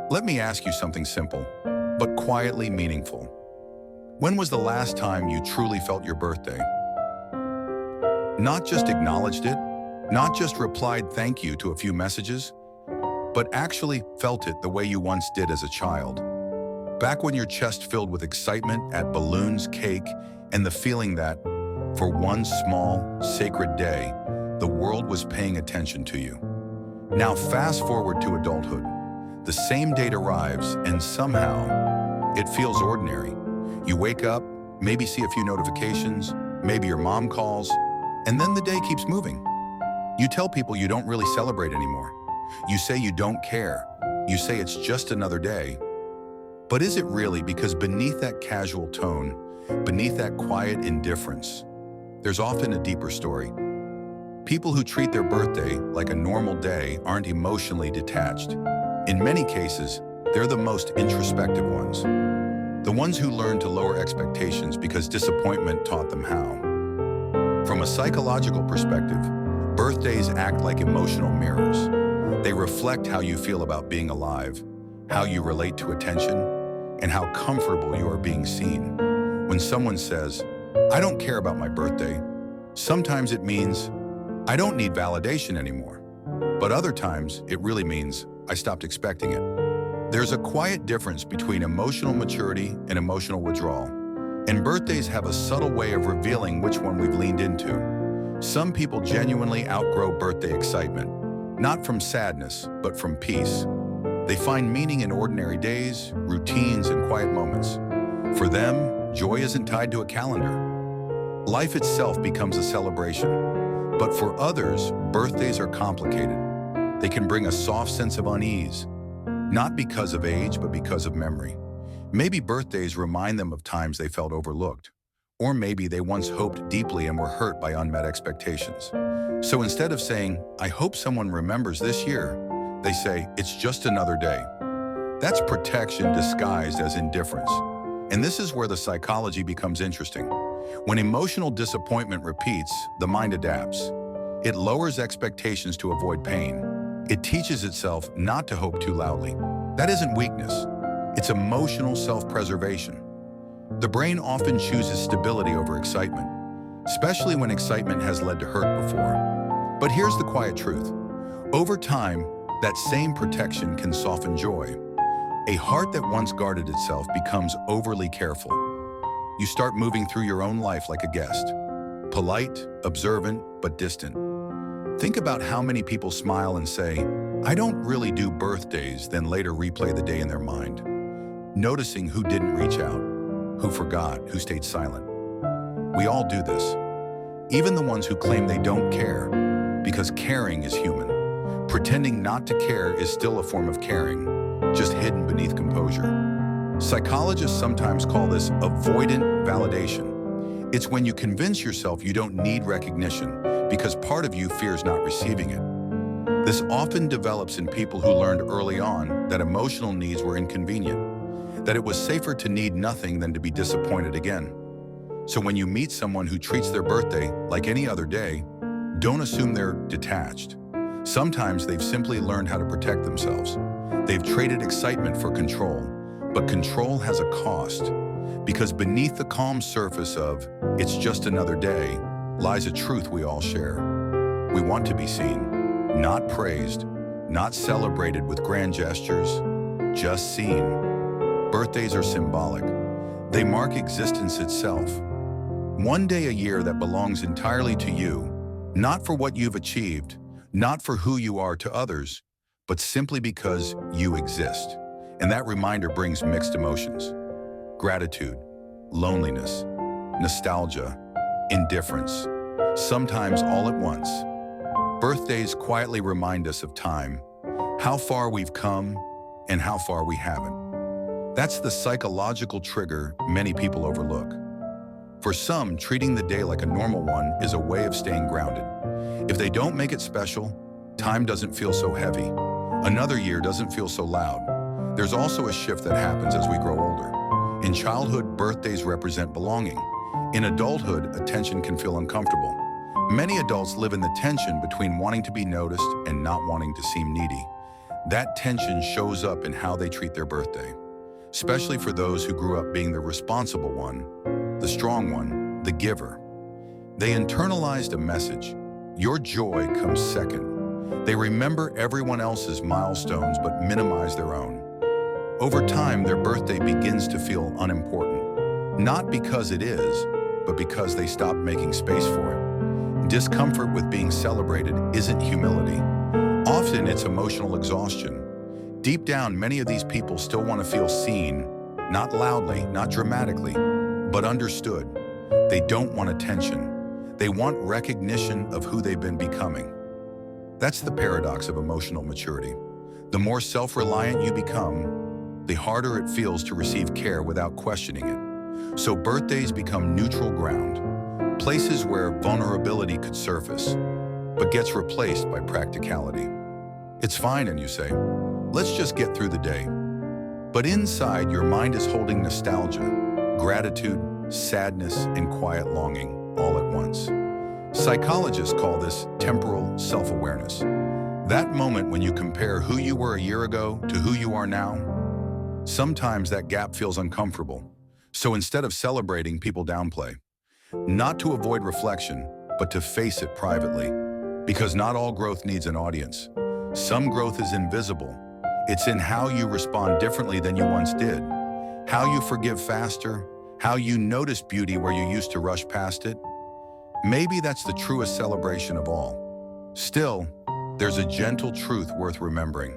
Let me ask you something simple, but quietly meaningful. When was the last time you truly felt your birthday? Not just acknowledged it, not just replied thank you to a few messages, but actually felt it the way you once did as a child. Back when your chest filled with excitement at balloons, cake, and the feeling that, for one small, sacred day, the world was paying attention to you. Now fast forward to adulthood. The same date arrives, and somehow, it feels ordinary. You wake up, maybe see a few notifications, maybe your mom calls, and then the day keeps moving. You tell people you don't really celebrate anymore. You say you don't care. You say it's just another day. But is it really? Because beneath that casual tone, beneath that quiet indifference, there's often a deeper story. People who treat their birthday like a normal day aren't emotionally detached. In many cases, they're the most introspective ones. The ones who learn to lower expectations because disappointment taught them how. From a psychological perspective, birthdays act like emotional mirrors. They reflect how you feel about being alive, how you relate to attention, and how comfortable you are being seen. When someone says, "I don't care about my birthday," sometimes it means, "I don't need validation anymore." But other times, it really means, "I stopped expecting it." There's a quiet difference between emotional maturity and emotional withdrawal, and birthdays have a subtle way of revealing which one we've leaned into. Some people genuinely outgrow birthday excitement, not from sadness, but from peace. They find meaning in ordinary days, routines, and quiet moments. For them, joy isn't tied to a calendar. Life itself becomes a celebration. But for others, birthdays are complicated. They can bring a soft sense of unease, not because of age, but because of memory. Maybe birthdays remind them of times they felt overlooked, or maybe they once hoped deeply and were hurt by unmet expectations. So instead of saying, "I hope someone remembers this year," they say, "It's just another day." That's protection disguised as indifference. And this is where the psychology becomes interesting. When emotional disappointment repeats, the mind adapts. It lowers expectations to avoid pain. It teaches itself not to hope too loudly. That isn't weakness. It's emotional self-preservation. The brain often chooses stability over excitement, especially when excitement has led to hurt before. But here's the quiet truth. Over time, that same protection can soften joy. A heart that once guarded itself becomes overly careful. You start moving through your own life like a guest, polite, observant, but distant. Think about how many people smile and say, "I don't really do birthdays," then later replay the day in their mind, noticing who didn't reach out, who forgot, who stayed silent. We all do this, even the ones who claim they don't care, because caring is human. Pretending not to care is still a form of caring, just hidden beneath composure. Psychologists sometimes call this avoidant validation. It's when you convince yourself you don't need recognition because part of you fears not receiving it. This often develops in people who learned early on that emotional needs were inconvenient, that it was safer to need nothing than to be disappointed again. So when you meet someone who treats their birthday like any other day, don't assume they're detached. Sometimes they've simply learned how to protect themselves. They've traded excitement for control, but control has a cost, because beneath the calm surface of "it's just another day" lies a truth we all share. We want to be seen, not praised, not celebrated with grand gestures, just seen. Birthdays are symbolic. They mark existence itself. One day a year that belongs entirely to you, not for what you've achieved, not for who you are to others, but simply because you exist. And that reminder brings mixed emotions: gratitude, loneliness, nostalgia, indifference, sometimes all at once. Birthdays quietly remind us of time, how far we've come, and how far we haven't. That's the psychological trigger many people overlook. For some, treating the day like a normal one is a way of staying grounded. If they don't make it special, time doesn't feel so heavy. Another year doesn't feel so loud. There's also a shift that happens as we grow older. In childhood, birthdays represent belonging. In adulthood, attention can feel uncomfortable. Many adults live in the tension between wanting to be noticed and not wanting to seem needy. That tension shows up in how they treat their birthday, especially for those who grew up being the responsible one, the strong one, the giver. They internalized a message: your joy comes second. They remember everyone else's milestones but minimize their own. Over time, their birthday begins to feel unimportant, not because it is, but because they stop making space for it. Discomfort with being celebrated isn't humility. Often it's emotional exhaustion. Deep down, many of these people still want to feel seen, not loudly, not dramatically, but understood. They don't want attention. They want recognition of who they've been becoming. That's the paradox of emotional maturity. The more self-reliant you become, the harder it feels to receive care without questioning it. So birthdays become neutral ground, places where vulnerability could surface, but gets replaced by practicality. It's fine, and you say, let's just get through the day. But inside, your mind is holding nostalgia, gratitude, sadness, and quiet longing all at once. Psychologists call this temporal self-awareness. That moment when you compare who you were a year ago to who you are now. Sometimes that gap feels uncomfortable. So instead of celebrating, people downplay. Not to avoid reflection, but to face it privately. Because not all growth needs an audience. Some growth is invisible. It's in how you respond differently than you once did, how you forgive faster, how you notice beauty where you used to rush past it. Maybe that's the truest celebration of all. Still, there's a gentle truth worth remembering.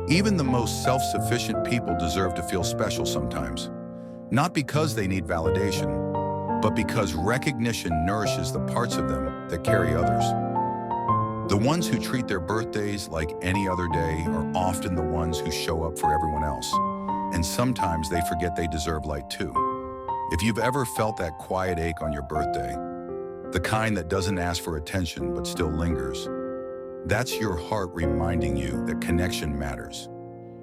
Even the most self-sufficient people deserve to feel special sometimes. Not because they need validation, but because recognition nourishes the parts of them that carry others. The ones who treat their birthdays like any other day are often the ones who show up for everyone else. And sometimes they forget they deserve light too. If you've ever felt that quiet ache on your birthday, the kind that doesn't ask for attention but still lingers, that's your heart reminding you that connection matters.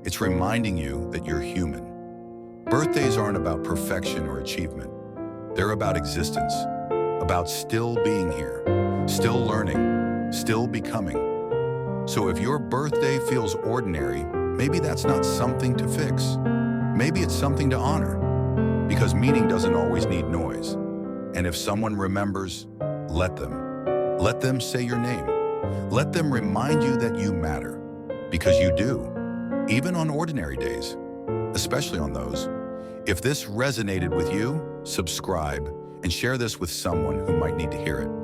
It's reminding you that you're human. Birthdays aren't about perfection or achievement. They're about existence, about still being here, still learning, still becoming. So if your birthday feels ordinary, maybe that's not something to fix. Maybe it's something to honor, because meaning doesn't always need noise. And if someone remembers, let them. Let them say your name. Let them remind you that you matter, because you do, even on ordinary days, especially on those. If this resonated with you, subscribe and share this with someone who might need to hear it.